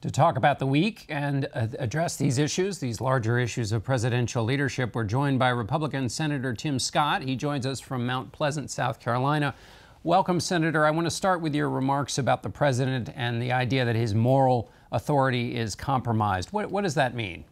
To talk about the week and address these issues, these larger issues of presidential leadership, we're joined by Republican Senator Tim Scott. He joins us from Mount Pleasant, South Carolina. Welcome, Senator. I want to start with your remarks about the president and the idea that his moral authority is compromised. What does that mean?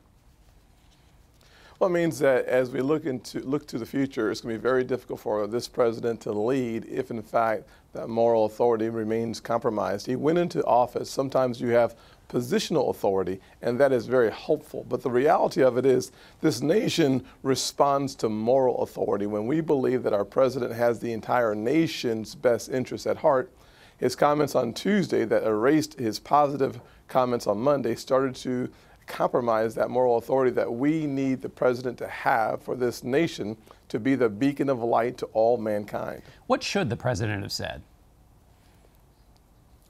Well, it means that as we look to the future, it's going to be very difficult for this president to lead if, in fact, that moral authority remains compromised. He went into office. Sometimes you have positional authority, and that is very helpful. But the reality of it is this nation responds to moral authority. When we believe that our president has the entire nation's best interests at heart, his comments on Tuesday that erased his positive comments on Monday started to compromise that moral authority that we need the president to have for this nation to be the beacon of light to all mankind. What should the president have said?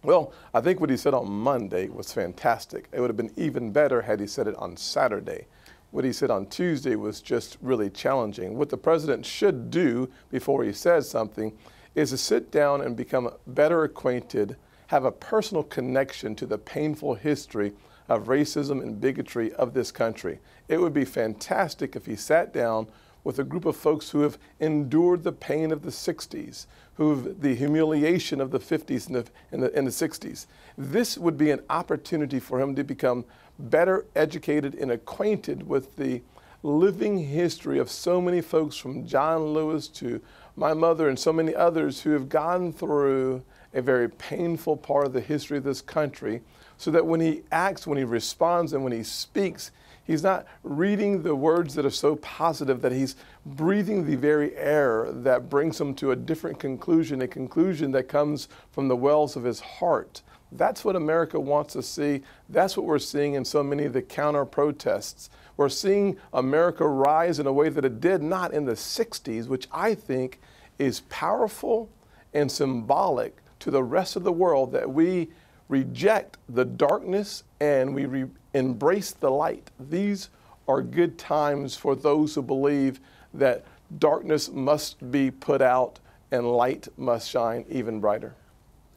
Well, I think what he said on Monday was fantastic. It would have been even better had he said it on Saturday. What he said on Tuesday was just really challenging. What the president should do before he says something is to sit down and become better acquainted, have a personal connection to the painful history of racism and bigotry of this country. It would be fantastic if he sat down with a group of folks who have endured the pain of the 60s, the humiliation of the 50s and the 60s. This would be an opportunity for him to become better educated and acquainted with the living history of so many folks, from John Lewis to my mother and so many others, who have gone through a very painful part of the history of this country, so that when he acts, when he responds, and when he speaks, he's not reading the words that are so positive, that he's breathing the very air that brings him to a different conclusion, a conclusion that comes from the wells of his heart. That's what America wants to see. That's what we're seeing in so many of the counter protests. We're seeing America rise in a way that it did not in the 60s, which I think is powerful and symbolic to the rest of the world, that we reject the darkness and we embrace the light. These are good times for those who believe that darkness must be put out and light must shine even brighter.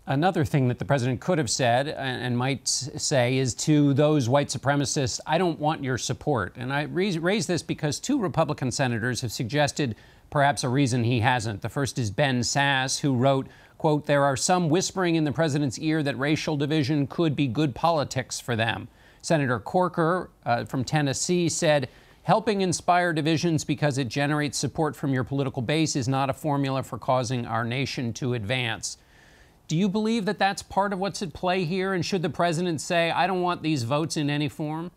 Another thing that the president could have said and might say is to those white supremacists, I don't want your support. And I raise this because two Republican senators have suggested perhaps a reason he hasn't. The first is Ben Sasse, who wrote, quote, there are some whispering in the president's ear that racial division could be good politics for them. Senator Corker from Tennessee said, helping inspire divisions because it generates support from your political base is not a formula for causing our nation to advance. Do you believe that that's part of what's at play here? And should the president say, I don't want these votes in any form?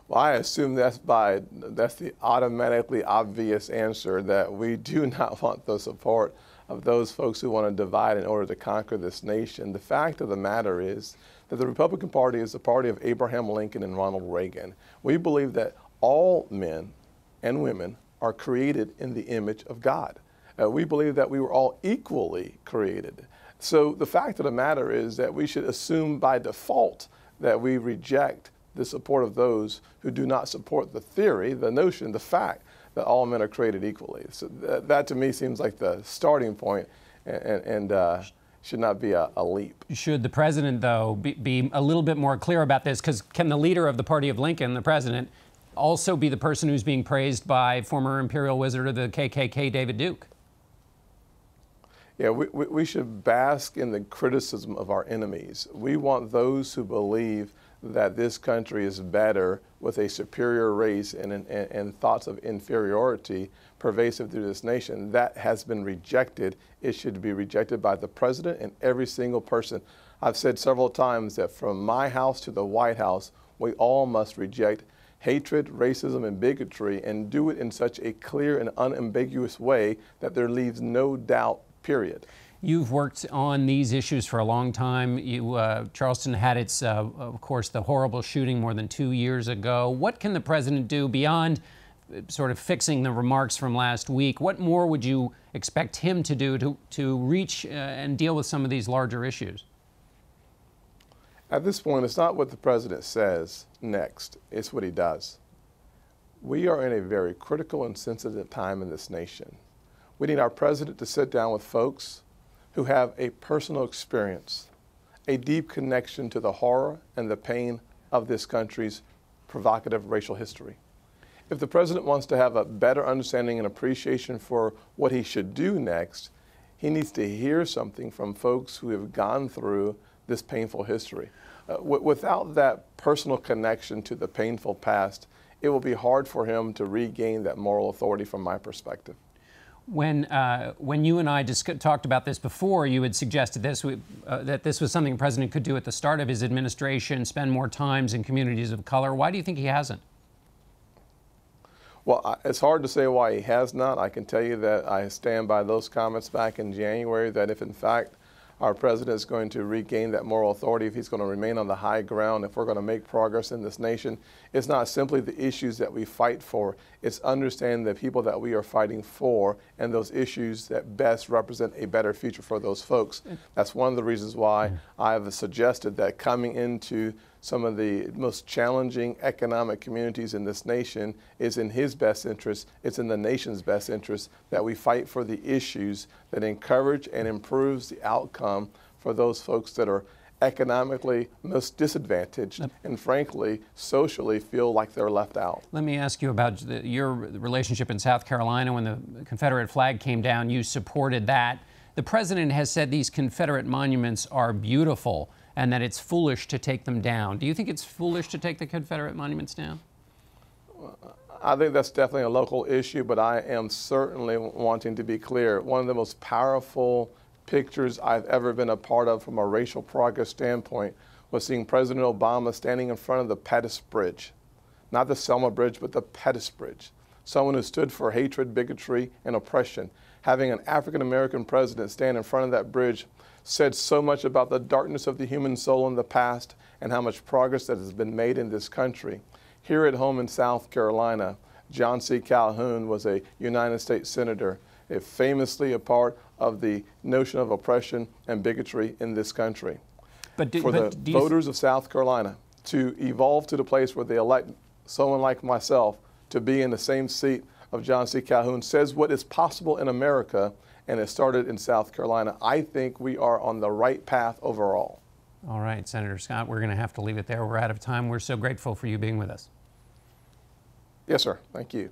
Well, I assume that's the automatically obvious answer, that we do not want the support of those folks who want to divide in order to conquer this nation. The fact of the matter is that the Republican Party is the party of Abraham Lincoln and Ronald Reagan. We believe that all men and women are created in the image of God. We believe that we were all equally created. So the fact of the matter is that we should assume by default that we reject the support of those who do not support the theory, the notion, the fact that all men are created equally. So that to me seems like the starting point, and should not be a leap. Should the president, though, be a little bit more clear about this? Because can the leader of the party of Lincoln, the president, also be the person who's being praised by former imperial wizard of the KKK, David Duke? Yeah, we should bask in the criticism of our enemies. We want those who believe that this country is better with a superior race and thoughts of inferiority pervasive through this nation. That has been rejected. It should be rejected by the president and every single person. I've said several times that from my house to the White House, we all must reject hatred, racism, and bigotry, and do it in such a clear and unambiguous way that there leaves no doubt, period. You've worked on these issues for a long time. Charleston had its, of course, the horrible shooting more than 2 years ago. What can the president do beyond sort of fixing the remarks from last week? What more would you expect him to do to reach and deal with some of these larger issues? At this point, it's not what the president says next, it's what he does. We are in a very critical and sensitive time in this nation. We need our president to sit down with folks who have a personal experience, a deep connection to the horror and the pain of this country's provocative racial history. If the president wants to have a better understanding and appreciation for what he should do next, he needs to hear something from folks who have gone through this painful history. Without that personal connection to the painful past, it will be hard for him to regain that moral authority from my perspective. When you and I talked about this before, you had suggested that this was something the president could do at the start of his administration, spend more time in communities of color. Why do you think he hasn't? Well, it's hard to say why he has not. I can tell you that I stand by those comments back in January, that if in fact our president is going to regain that moral authority, if he's going to remain on the high ground, if we're going to make progress in this nation, it's not simply the issues that we fight for, it's understanding the people that we are fighting for and those issues that best represent a better future for those folks. That's one of the reasons why I've suggested that coming into some of the most challenging economic communities in this nation is in his best interest, it's in the nation's best interest that we fight for the issues that encourage and improves the outcome for those folks that are economically most disadvantaged and frankly, socially feel like they're left out. Let me ask you about your relationship in South Carolina. When the Confederate flag came down, you supported that. The president has said these Confederate monuments are beautiful and that it's foolish to take them down. Do you think it's foolish to take the Confederate monuments down? I think that's definitely a local issue, but I am certainly wanting to be clear. One of the most powerful pictures I've ever been a part of from a racial progress standpoint was seeing President Obama standing in front of the Pettus Bridge. Not the Selma Bridge, but the Pettus Bridge. Someone who stood for hatred, bigotry, and oppression. Having an African-American president stand in front of that bridge said so much about the darkness of the human soul in the past and how much progress that has been made in this country. Here at home in South Carolina, John C. Calhoun was a United States Senator, famously a part of the notion of oppression and bigotry in this country. For the voters of South Carolina to evolve to the place where they elect someone like myself to be in the same seat of John C. Calhoun says what is possible in America, and it started in South Carolina. I think we are on the right path overall. All right, Senator Scott, we're going to have to leave it there. We're out of time. We're so grateful for you being with us. Yes, sir. Thank you.